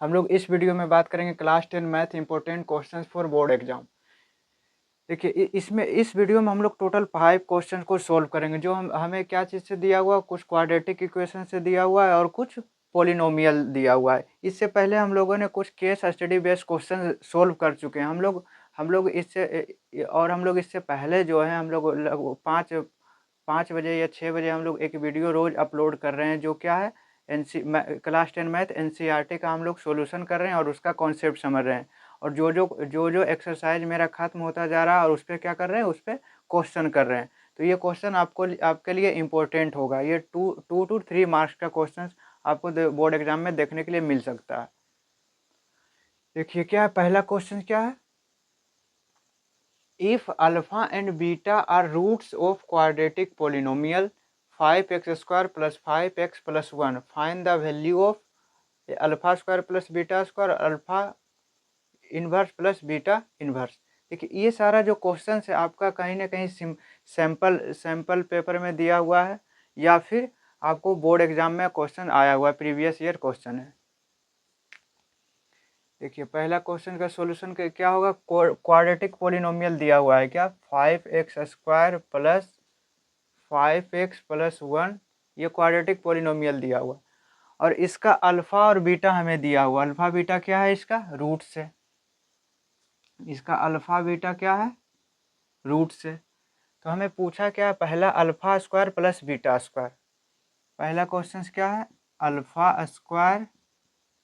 हम लोग इस वीडियो में बात करेंगे class 10 math important questions for board exam. देखिए इसमें इस वीडियो में हम लोग टोटल 5 क्वेश्चन को सॉल्व करेंगे। जो हमें क्या चीज़ से दिया हुआ, कुछ क्वाड्रेटिक इक्वेशन से दिया हुआ है और कुछ पॉलिनोमियल दिया हुआ है। इससे पहले हम लोगों ने कुछ case study based question solve कर चुके हैं। हम लोग इससे पहले जो है हम लोग 5 बजे या 6 बजे हम लोग एक वीडियो रोज़ अपलोड कर रहे हैं, जो क्या है क्लास 10 मैथ NCERT का हम लोग सॉल्यूशन कर रहे हैं और उसका कॉन्सेप्ट समझ रहे हैं। और जो एक्सरसाइज मेरा खत्म होता जा रहा है और उस पर क्या कर रहे हैं, उस पर क्वेश्चन कर रहे हैं। तो ये क्वेश्चन आपके लिए इम्पोर्टेंट होगा। ये 2 to 3 मार्क्स का क्वेश्चन आपको बोर्ड एग्जाम में देखने के लिए मिल सकता है। देखिए क्या है, पहला क्वेश्चन क्या है, if alpha and beta are roots of quadratic polynomial 5x² + 5x + 1 find the value of alpha square plus beta square alpha inverse plus beta inverse. देखिए ये सारा जो क्वेश्चन है आपका कहीं ना कहीं सैम्पल पेपर में दिया हुआ है या फिर आपको बोर्ड एग्जाम में क्वेश्चन आया हुआ है, प्रीवियस ईयर क्वेश्चन है। देखिए पहला क्वेश्चन का सॉल्यूशन क्या होगा, क्वाड्रेटिक पोलिनोमियल दिया हुआ है क्या, 5x² + 5x + 1, ये क्वाड्रेटिक पोलिनोमियल दिया हुआ और इसका अल्फा और बीटा हमें दिया हुआ। अल्फा बीटा क्या है, इसका रूट से, इसका अल्फा बीटा क्या है, रूट से। तो हमें पूछा क्या है, पहला alpha square plus beta square. पहला क्वेश्चन क्या है, alpha square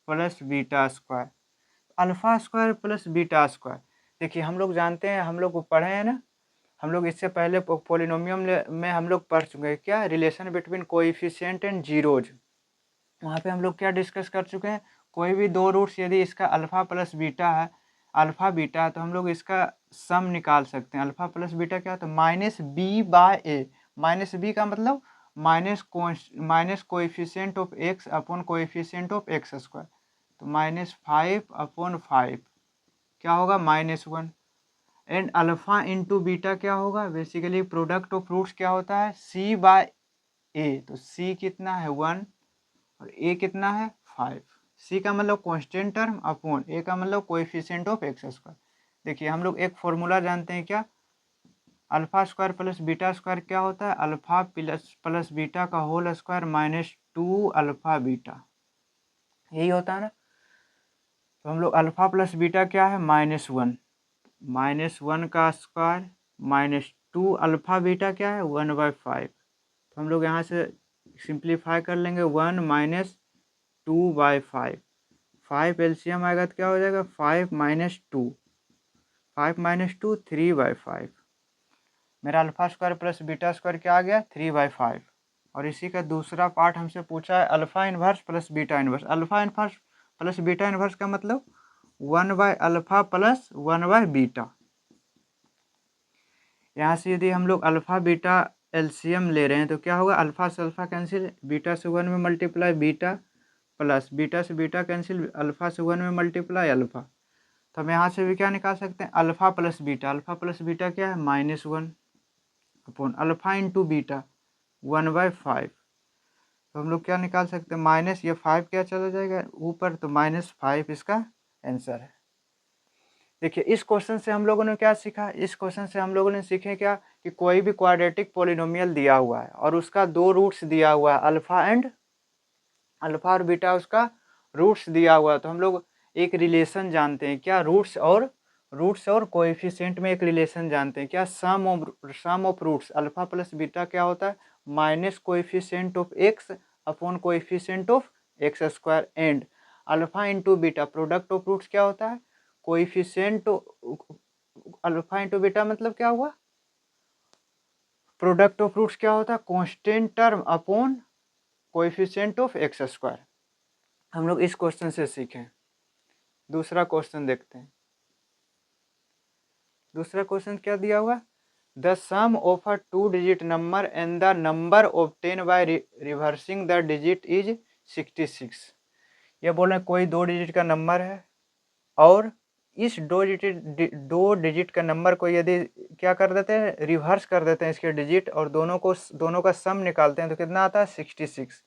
plus beta square, alpha square plus beta square. देखिए हम लोग जानते हैं, हम लोग पढ़े हैं ना, हम लोग इससे पहले पोलिनोमियल में हम लोग पढ़ चुके हैं क्या, relation between coefficient and zeros. वहाँ पे हम लोग क्या डिस्कस कर चुके हैं, कोई भी दो रूट्स यदि इसका अल्फा प्लस बीटा है, अल्फा बीटा है, तो हम लोग इसका सम निकाल सकते हैं। अल्फा प्लस बीटा क्या होता है, -b/a। माइनस बी का मतलब minus coefficient of x upon coefficient of x²। तो -5/5 क्या होगा, -1। एंड अल्फा इंटू बीटा क्या होगा, बेसिकली प्रोडक्ट ऑफ रूट्स क्या होता है, c/a। तो c कितना है 1 और a कितना है 5। c का मतलब कांस्टेंट टर्म अपॉन a का मतलब कोएफिशिएंट ऑफ x²। देखिए हम लोग एक फॉर्मूला जानते हैं क्या, alpha square plus beta square क्या होता है, अल्फा प्लस बीटा का होल स्क्वायर -2 अल्फा बीटा, यही होता है ना। तो हम लोग अल्फा प्लस बीटा क्या है, -1, -1 का स्क्वायर -2 अल्फा बीटा क्या है 1/5। तो हम लोग यहाँ से सिंप्लीफाई कर लेंगे, 1 - 2/5, 5 एलसीएम आएगा तो क्या हो जाएगा, 5 - 2, 5 - 2 3/5। मेरा alpha square plus beta square क्या आ गया, 3/5। और इसी का दूसरा पार्ट हमसे पूछा है alpha inverse plus beta inverse. Alpha inverse plus beta inverse का मतलब 1/अल्फा प्लस 1/बीटा। यहाँ से यदि हम लोग अल्फा बीटा एलसीएम ले रहे हैं तो क्या होगा, अल्फा से अल्फा कैंसिल, बीटा से 1 में मल्टीप्लाई बीटा, प्लस बीटा से बीटा कैंसिल, अल्फा से 1 में मल्टीप्लाई अल्फा। तो हम यहाँ से भी क्या निकाल सकते हैं, alpha plus beta, alpha plus beta क्या है -1 अपॉन अल्फा इंटू बीटा 1/5। तो हम लोग क्या निकाल सकते हैं, माइनस ये 5 क्या चला जाएगा ऊपर, तो -5 इसका आंसर है। देखिए इस क्वेश्चन से हम लोगों ने क्या सीखा, इस क्वेश्चन से हम लोगों ने सीखे क्या, कि कोई भी क्वाड्रेटिक पोलिनोमियल दिया हुआ है और उसका दो रूट्स दिया हुआ है, अल्फा और बीटा उसका रूट्स दिया हुआ है। तो हम लोग एक रिलेशन जानते हैं क्या, रूट्स और कोएफिशिएंट में एक रिलेशन जानते हैं क्या, sum of roots alpha plus beta क्या होता है, minus coefficient of x upon coefficient of x² and alpha into beta product of roots क्या होता है, कोएफिशिएंट अल्फा इंटू बीटा मतलब क्या हुआ, प्रोडक्ट ऑफ रूट्स क्या होता है, constant term upon coefficient of x²। हम लोग इस क्वेश्चन से सीखें। दूसरा क्वेश्चन देखते हैं। दूसरा क्वेश्चन क्या दिया हुआ, the sum of a 2 digit number and the number obtain by reversing the digit is 66। ये बोल रहे हैं कोई 2 डिजिट का नंबर है और इस 2 डिजिट का नंबर को यदि क्या कर देते हैं, रिवर्स कर देते हैं इसके डिजिट, और दोनों का सम निकालते हैं तो कितना आता है 66।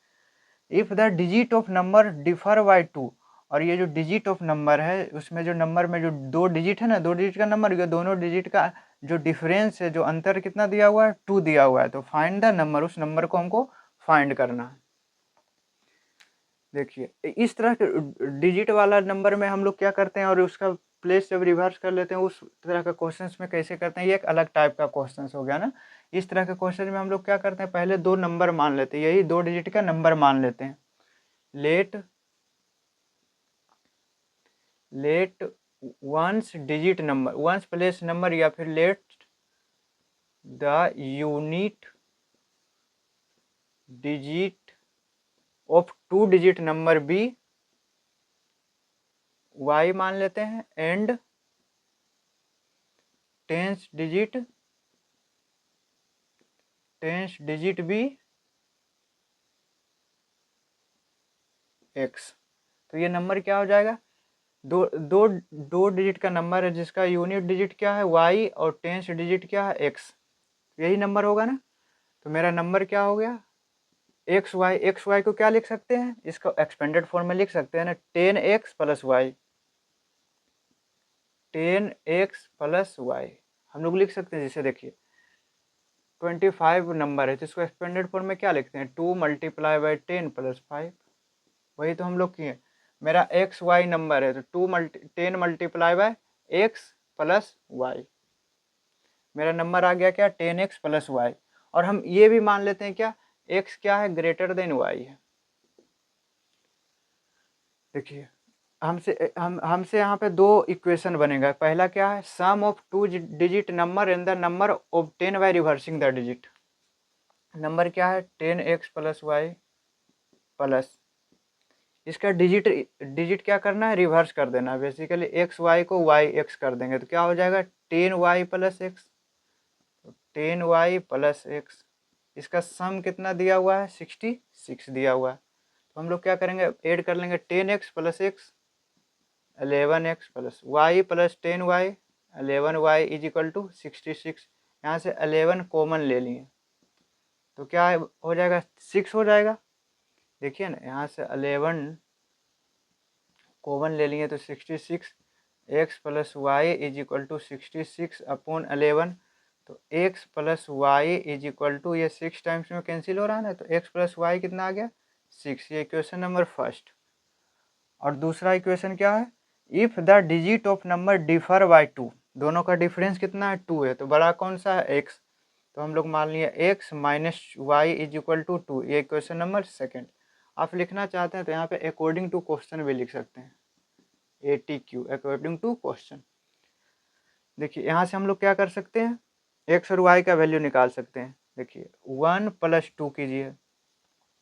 If the digit of number differ by 2 और ये जो डिजिट ऑफ नंबर है उसमें जो नंबर में जो 2 डिजिट है ना, 2 डिजिट का नंबर, ये दोनों डिजिट का जो डिफरेंस है, जो अंतर कितना दिया हुआ है, 2 दिया हुआ है। तो फाइंड द नंबर, उस नंबर को हमको फाइंड करना है। देखिए इस तरह के डिजिट वाला नंबर में हम लोग क्या करते हैं और उसका प्लेस जब रिवर्स कर लेते हैं, उस तरह का क्वेश्चंस में कैसे करते हैं, ये एक अलग टाइप का क्वेश्चंस हो गया ना। इस तरह के क्वेश्चन में हम लोग क्या करते हैं, पहले 2 नंबर मान लेते हैं, यही 2 डिजिट का नंबर मान लेते हैं। Let ones digit number, ones place number, या फिर let the unit digit of 2 digit number be y मान लेते हैं, and tens digit be x। तो ये नंबर क्या हो जाएगा, दो डिजिट का नंबर है जिसका यूनिट डिजिट क्या है y और टेंस डिजिट क्या है x, यही नंबर होगा ना। तो मेरा नंबर क्या हो गया, एक्स वाई को क्या लिख सकते हैं, इसको एक्सपेंडेड फॉर्म में लिख सकते हैं ना, 10x plus Y, 10x plus Y हम लोग लिख सकते हैं। जैसे देखिए 25 नंबर है, जिसको एक्सपेंडेड फॉर्म में क्या लिखते हैं, 2 मल्टीप्लाई बाई 10 प्लस 5, वही तो हम लोग किए। मेरा एक्स वाई नंबर है, तो 10 multiply by x plus y, मेरा नंबर आ गया क्या, 10x प्लस वाई। और हम ये भी मान लेते हैं क्या, x क्या है, ग्रेटर देन y है। देखिए हमसे यहाँ पे 2 इक्वेशन बनेगा। पहला क्या है, sum of 2 digit number and the number obtain by reversing the digit. Number क्या है, 10x प्लस वाई प्लस, इसका डिजिट क्या करना है, रिवर्स कर देना है। बेसिकली एक्स वाई को वाई एक्स कर देंगे तो क्या हो जाएगा, 10y plus x, 10y plus x. इसका सम कितना दिया हुआ है, 66 दिया हुआ है। तो हम लोग क्या करेंगे, ऐड कर लेंगे 10x plus x 11x plus y plus 10y 11y is equal to 66। यहाँ से 11 कॉमन ले लिए तो क्या हो जाएगा, 6 हो जाएगा। देखिए ना, यहाँ से 11 कॉमन ले लिए तो 66, x plus y is equal to 66 upon 11। तो x plus y is equal to, ये 6 टाइम्स में कैंसिल हो रहा है ना, तो x प्लस वाई कितना आ गया, 6। ये इक्वेशन नंबर फर्स्ट। और दूसरा इक्वेशन क्या है, if the digit of number differ by 2, दोनों का डिफरेंस कितना है, 2 है, तो बड़ा कौन सा है, x। तो हम लोग मान लिए x minus y is equal to 2, ये इक्वेशन नंबर सेकेंड। आप लिखना चाहते हैं तो यहाँ पे अकॉर्डिंग टू क्वेश्चन भी लिख सकते हैं, ATQ अकॉर्डिंग टू क्वेश्चन। देखिए यहाँ से हम लोग क्या कर सकते हैं, x और y का वैल्यू निकाल सकते हैं। देखिए 1 प्लस 2 कीजिए,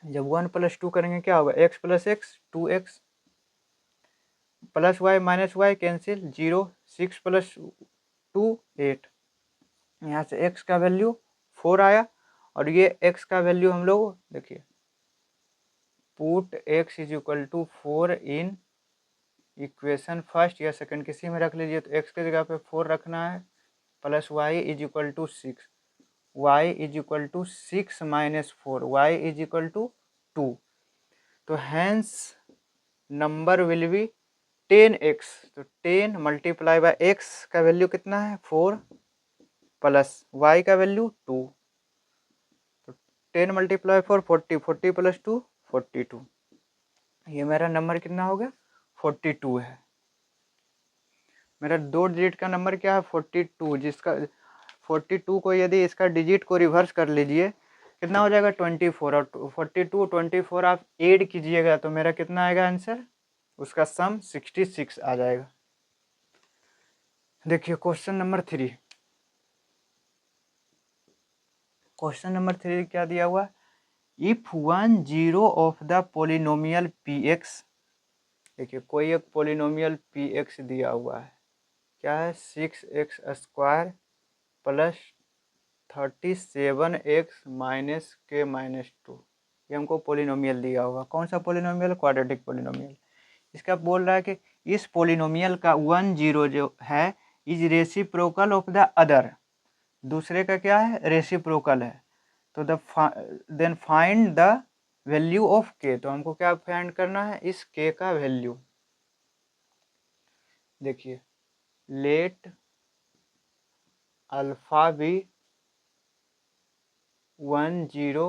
जब 1 प्लस 2 करेंगे क्या होगा, x plus x 2x plus y minus y cancel 0, 6 plus 2 8। यहाँ से x का वैल्यू 4 आया और ये x का वैल्यू हम लोग देखिए put x is equal to 4 in equation first या सेकंड किसी में रख लीजिए। तो x के जगह पे 4 रखना है plus y is equal to 6, y is equal to 6 minus 4, y is equal to 2। तो hence number will be 10x। तो 10 मल्टीप्लाई बाय x का वैल्यू कितना है 4 प्लस y का वैल्यू 2। तो 10 मल्टीप्लाई 4 40, 40 प्लस 2 42। ये मेरा नंबर कितना हो गया 42 है। मेरा 2 डिजिट का नंबर क्या है 42, जिसका 42 को यदि इसका डिजिट को रिवर्स कर लीजिए कितना हो जाएगा 24, और 42 24 आप ऐड कीजिएगा तो मेरा कितना आएगा आंसर, उसका सम 66 आ जाएगा। देखिए क्वेश्चन नंबर 3, क्वेश्चन नंबर 3 क्या दिया हुआ, if 1 0 of the polynomial px। देखिए कोई एक पोलिनोमियल px दिया हुआ है, क्या है 6x square plus 37x minus के माइनस 2। ये हमको पोलिनोमियल दिया हुआ, कौन सा पोलिनोमियल, क्वाड्रेटिक पोलिनोमियल। इसका बोल रहा है कि इस पोलिनोमियल का 1 0 जो है is reciprocal of the other, दूसरे का क्या है रेसिप्रोकल है। तो then find the value of k। तो हमको क्या फाइंड करना है, इस k का वैल्यू। देखिए let alpha be 1 0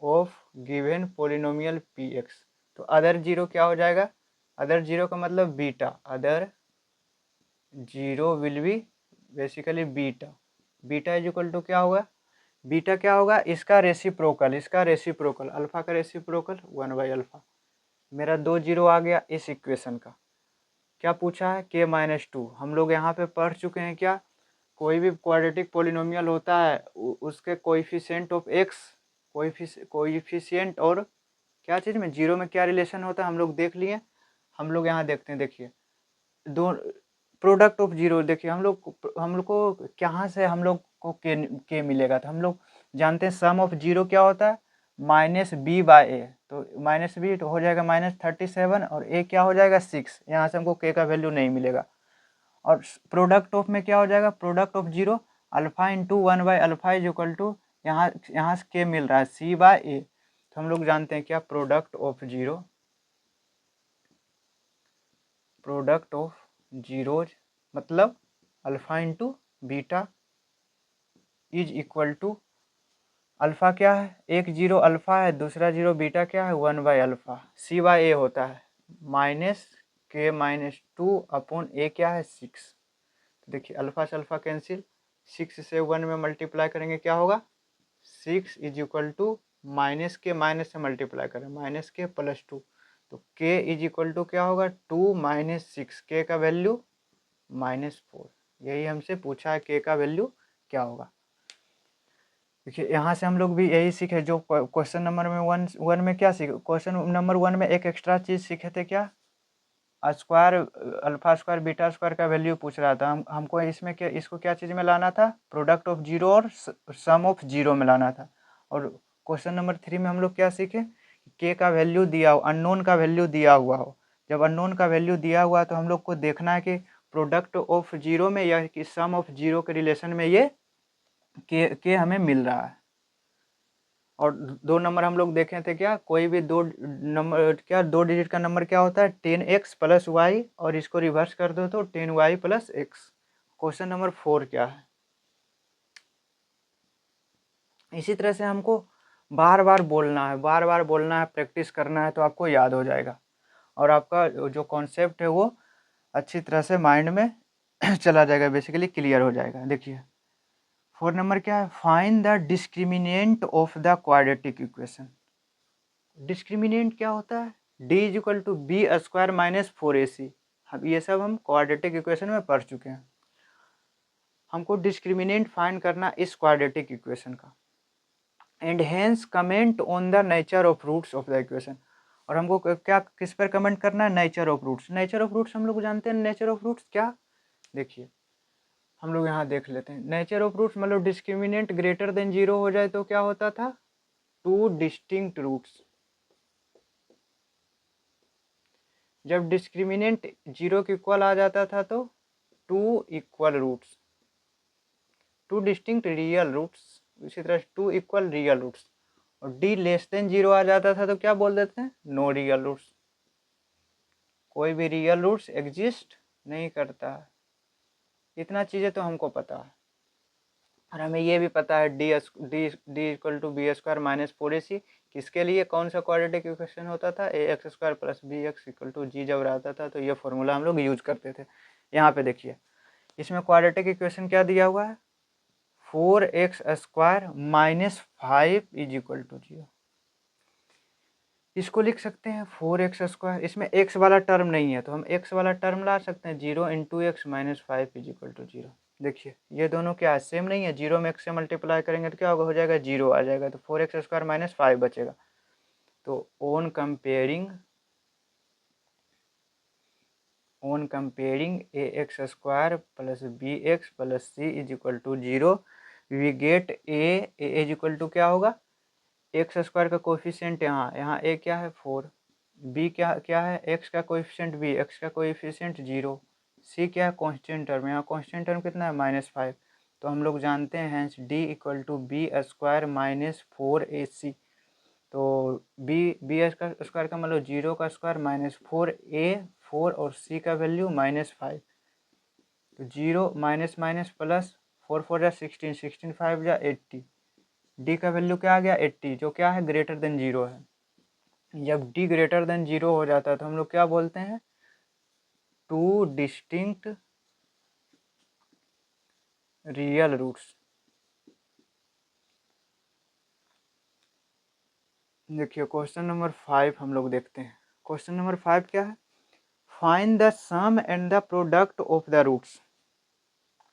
of given polynomial p x. तो अदर जीरो क्या हो जाएगा, अदर जीरो का मतलब beta, other zero will be basically beta. Beta is equal to क्या होगा, बीटा क्या होगा, इसका रेसिप्रोकल, अल्फा का रेसिप्रोकल 1/अल्फा। मेरा 2 जीरो आ गया इस इक्वेशन का। क्या पूछा है, k-2। हम लोग यहाँ पे पढ़ चुके हैं क्या, कोई भी क्वाड्रेटिक पोलिनोमियल होता है उसके कोएफिशिएंट ऑफ एक्स, कोएफिशिएंट और क्या चीज़ में, जीरो में क्या रिलेशन होता है हम लोग देख लिए। हम लोग यहाँ देखते हैं, देखिए दो प्रोडक्ट ऑफ जीरो। देखिए हम लोग को कहाँ से हम लोग को के मिलेगा, तो हम लोग जानते हैं सम ऑफ जीरो क्या होता है, -b/a। तो -b तो हो जाएगा -37 और a क्या हो जाएगा 6। यहाँ से हमको k का वैल्यू नहीं मिलेगा। और प्रोडक्ट ऑफ में क्या हो जाएगा, product of zero alpha into 1/अल्फा इज इक्वल टू, यहाँ से k मिल रहा है c/a। तो हम लोग जानते हैं क्या, प्रोडक्ट ऑफ जीरोज मतलब alpha into beta is equal to, alpha क्या है, एक जीरो अल्फा है, दूसरा जीरो बीटा क्या है 1/अल्फा, c/a होता है -k-2 अपॉन a क्या है 6। देखिए अल्फा से अल्फा कैंसिल, 6 से 1 में मल्टीप्लाई करेंगे क्या होगा 6 इज इक्वल टू माइनस के माइनस से मल्टीप्लाई करें -k + 2, तो k इज इक्वल टू क्या होगा 2 - 6, k का वैल्यू -4। यही हमसे पूछा है k का वैल्यू क्या होगा। देखिए यहाँ से हम लोग भी यही सीखे जो क्वेश्चन नंबर में वन में क्या सीखे, क्वेश्चन नंबर 1 में एक एक्स्ट्रा चीज़ सीखे थे क्या, square alpha square beta square का वैल्यू पूछ रहा था। हमको इसमें क्या, इसको क्या चीज़ में लाना था, प्रोडक्ट ऑफ जीरो और सम ऑफ जीरो में लाना था। और क्वेश्चन नंबर 3 में हम लोग क्या सीखे, के का वैल्यू दिया हो, अननोन का वैल्यू दिया हुआ हो। जब अननोन का वैल्यू दिया हुआ तो हम लोग को देखना है कि प्रोडक्ट ऑफ जीरो में या कि सम ऑफ जीरो के रिलेशन में ये के हमें मिल रहा है। और 2 नंबर हम लोग देखे थे क्या, कोई भी 2 नंबर क्या 2 डिजिट का नंबर क्या होता है 10x + y, और इसको रिवर्स कर दो तो 10y + x। क्वेश्चन नंबर 4 क्या है, इसी तरह से हमको बार बार बोलना है, प्रैक्टिस करना है, तो आपको याद हो जाएगा और आपका जो कॉन्सेप्ट है वो अच्छी तरह से माइंड में चला जाएगा, बेसिकली क्लियर हो जाएगा। देखिए 4 नंबर क्या है, find the discriminant of the quadratic equation. Discriminant क्या होता है, d = b² - 4ac। हम ये सब हम क्वाड्रेटिक इक्वेशन में पढ़ चुके हैं। हमको डिस्क्रिमिनेंट फाइंड करना इस क्वाड्रेटिक इक्वेशन का, and hence comment on the nature of roots of the equation. और हमको क्या किस पर कमेंट करना है, nature of roots. Nature of roots हम लोग जानते हैं, नेचर ऑफ रूट्स क्या, देखिए हम लोग यहाँ देख लेते हैं। नेचर ऑफ रूट्स मतलब डिस्क्रिमिनेंट ग्रेटर देन 0 हो जाए तो क्या होता था, 2 डिस्टिंक्ट रूट्स। जब डिस्क्रिमिनेंट 0 के इक्वल आ जाता था तो 2 equal roots, 2 distinct real roots. इसी तरह 2 इक्वल रियल रूट्स। और d <0 आ जाता था तो क्या बोल देते हैं, नो रियल रूट्स। कोई भी रियल रूट्स एग्जिस्ट नहीं करता है। इतना चीज़ें तो हमको पता है। और हमें ये भी पता है d = b² - 4ac किसके लिए, कौन सा क्वाड्रेटिक इक्वेशन होता था, ax² + bx = g जब रहता था तो ये फॉर्मूला हम लोग यूज करते थे। यहाँ पे देखिए इसमें क्वाड्रेटिक इक्वेशन क्या दिया हुआ है, 4x² - 5 = 0। इसको लिख सकते हैं 4x², इसमें x वाला टर्म नहीं है तो हम x वाला टर्म ला सकते हैं, 0 × x - 5 = 0। देखिए ये दोनों क्या है, सेम नहीं है, 0 में x से मल्टीप्लाई करेंगे तो क्या होगा, हो जाएगा 0 आ जाएगा, तो 4x² - 5 बचेगा। तो on comparing ax² + bx + c = 0 we get a क्या होगा, x² का कोएफिशिएंट यहाँ a क्या है 4, b क्या है x का कोएफिशिएंट b, x का कोएफिशिएंट 0, c क्या है कांस्टेंट टर्म, यहाँ कांस्टेंट टर्म कितना है -5। तो हम लोग जानते हैं हैंस d = b² - 4ac। तो b² का मतलब 0 का स्क्वायर -4a 4 और सी का वैल्यू -5। तो 0 माइनस माइनस प्लस, 4 4 जा 16, 16 5 जा 80। डी का वैल्यू क्या आ गया 80, जो क्या है ग्रेटर देन 0 है। जब डी ग्रेटर देन 0 हो जाता है तो हम लोग क्या बोलते हैं, टू डिस्टिंक्ट रियल रूट्स। देखिए क्वेश्चन नंबर 5 हम लोग देखते हैं। क्वेश्चन नंबर 5 क्या है, find the sum and the product of the roots.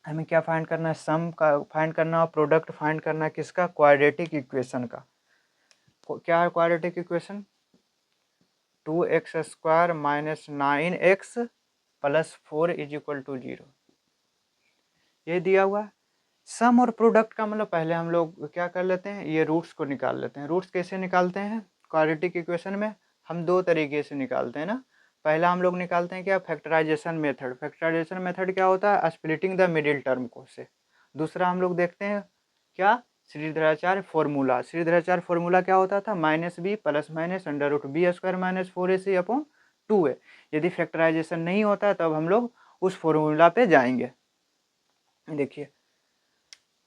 हमें क्या फाइंड करना है, सम का फाइंड करना और प्रोडक्ट फाइंड करना है किसका, क्वाड्रेटिक इक्वेशन का। क्या है quadratic equation, 2x² minus 9x plus 4 is equal to 0, ये दिया हुआ है। सम और प्रोडक्ट का मतलब पहले हम लोग क्या कर लेते हैं, ये रूट्स को निकाल लेते हैं। रूट्स कैसे निकालते हैं क्वाड्रेटिक इक्वेशन में, हम दो तरीके से निकालते हैं ना। पहला हम लोग निकालते हैं क्या, फैक्टराइजेशन मेथड। फैक्टराइजेशन मेथड क्या होता है, स्प्लिटिंग द मिडिल टर्म को से। दूसरा हम लोग देखते हैं क्या, श्रीधराचार्य फॉर्मूला। श्रीधराचार्य फॉर्मूला क्या होता था, -b plus minus √b² minus 4ac upon 2a। यदि फैक्टराइजेशन नहीं होता तब हम लोग उस फॉर्मूला पे जाएंगे। देखिए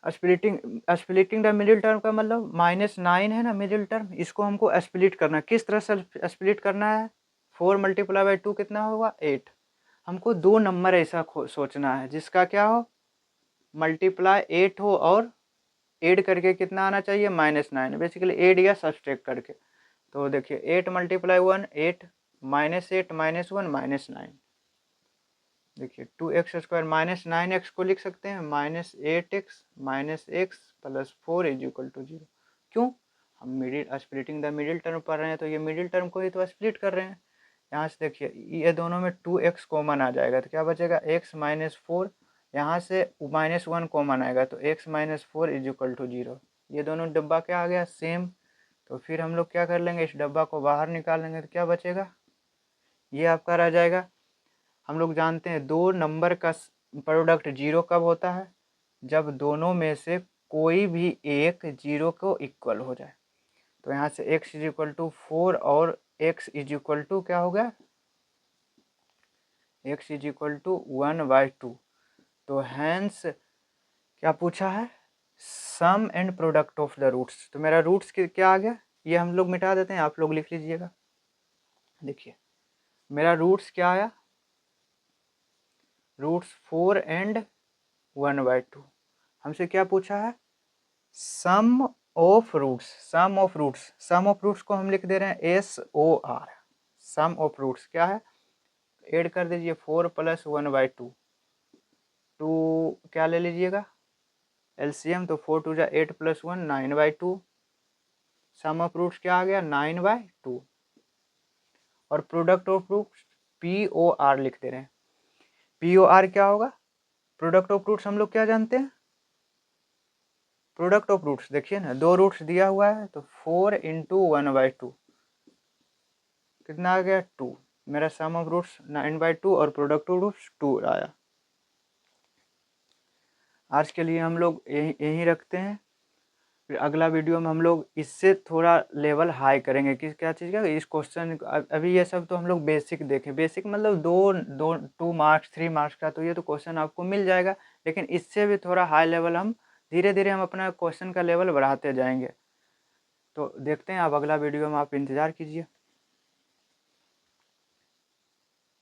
स्प्लिटिंग द मिडिल टर्म का मतलब -9 है ना मिडिल टर्म, इसको हमको स्प्लिट करना है। किस तरह से स्प्लिट करना है, 4 × 2 कितना होगा 8। हमको दो नंबर ऐसा सोचना है जिसका क्या हो, मल्टीप्लाई 8 हो और ऐड करके कितना आना चाहिए -9, बेसिकली ऐड या सब्सट्रैक्ट करके। तो देखिए 8 × 1 8, -8 -1 -9। देखिए 2x² -9x को लिख सकते हैं -8x -x plus 4 is equal to 0। क्यों, हम स्प्लिटिंग द मिडिल टर्म पढ़ रहे हैं तो ये मिडिल टर्म को ही तो स्प्लिट कर रहे हैं। यहाँ से देखिए ये दोनों में 2x कॉमन आ जाएगा तो क्या बचेगा x -4, यहाँ से -1 कॉमन आएगा तो x -4 इज इक्वल टू 0। ये दोनों डब्बा क्या आ गया सेम। तो फिर हम लोग क्या कर लेंगे, इस डब्बा को बाहर निकाल लेंगे तो क्या बचेगा, ये आपका रह जाएगा। हम लोग जानते हैं दो नंबर का प्रोडक्ट 0 कब होता है, जब दोनों में से कोई भी एक 0 को इक्वल हो जाए। तो यहाँ से x इज इक्वल टू 4 और x इज इक्वल टू क्या हो गया, x इज इक्वल टू 1/2। तो हैंस क्या पूछा है, sum and product of the roots. तो मेरा रूट्स क्या आ गया, ये हम लोग मिटा देते हैं, आप लोग लिख लीजिएगा। देखिए मेरा रूट्स क्या आया, रूट्स 4 एंड 1/2। हमसे क्या पूछा है, sum of roots. Sum of roots, sum of roots को हम लिख दे रहे हैं SOR। सम ऑफ रूट्स क्या है, ऐड कर दीजिए 4 + 1/2। 2 क्या ले लीजिएगा LCM, तो 4 2 जा 8 + 1 9/2। सम ऑफ रूट्स क्या आ गया 9/2। और प्रोडक्ट ऑफ रूट्स POR लिख दे रहे हैं। POR क्या होगा, प्रोडक्ट ऑफ रूट्स हम लोग क्या जानते हैं, प्रोडक्ट ऑफ रूट्स देखिए ना, दो रूट्स दिया हुआ है तो 4 × 1/2 कितना आ गया 2। मेरा सम ऑफ रूट्स 9/2 और प्रोडक्ट ऑफ रूट्स 2 आया। आज के लिए हम लोग यही रखते हैं। फिर अगला वीडियो में हम लोग इससे थोड़ा लेवल हाई करेंगे। किस क्या चीज़ का, इस क्वेश्चन अभी ये सब तो हम लोग बेसिक देखें। बेसिक मतलब 2 मार्क्स 3 मार्क्स का, तो ये तो क्वेश्चन आपको मिल जाएगा। लेकिन इससे भी थोड़ा हाई लेवल हम धीरे धीरे हम अपना क्वेश्चन का लेवल बढ़ाते जाएंगे। तो देखते हैं, आप अगला वीडियो में आप इंतज़ार कीजिए।